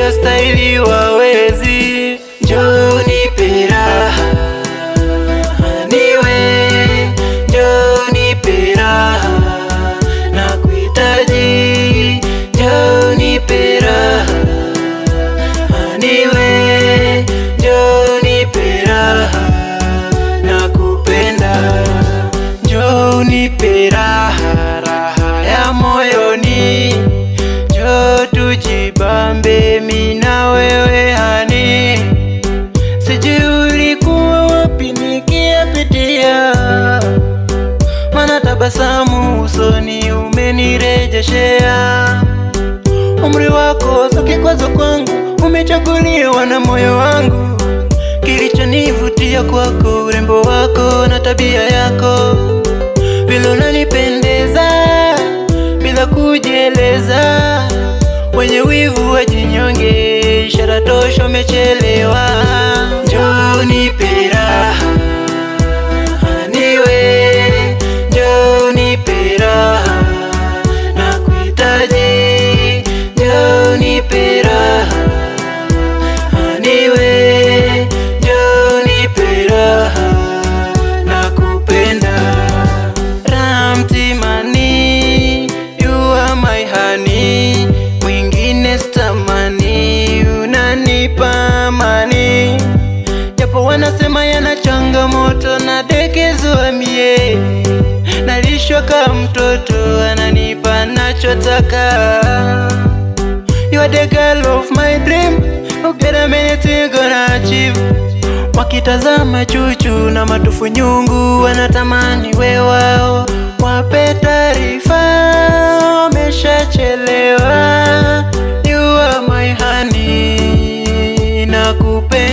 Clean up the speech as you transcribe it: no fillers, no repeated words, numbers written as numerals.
hiyo staili wawezi. Njoo nipe raha, niwe njoo nipe raha, nakuhitaji. Njoo nipe raha, niwe njoo nipe raha, nakupenda. Njoo nipe raha, raha ya moyoni. Njoo tujibambe mimi na wewe hani. Sijui ulikuwa wapi nikiyapitia, maana tabasamu usoni umenirejeshea. Umri wako sio kikwazo kwangu, umechaguliwa na moyo wangu. Kilichonivutia kwako urembo wako na tabia yako, vile unanipendeza bila kujieleza. Wenye wivu wajinyonge, ishara tosha umechelewa. Njoo nipe raha, niwe njoo nipe raha, nakuhitaji. Njoo nipe raha, niwe njoo nipe raha, nakupenda. Ramtimani, you are my honey, mwingine sitamani, unanipa amani. Japo wanasema yana changamoto na dekezwa mie, nalishwa kama mtoto, ananipa nachotaka. You are the girl of my dream, no better anything gonna achieve. Wakitazama chuchu na matufu nyungu, wanatamani we wao wape taarifa, wameshachelewa. You are my honey, nakupenda.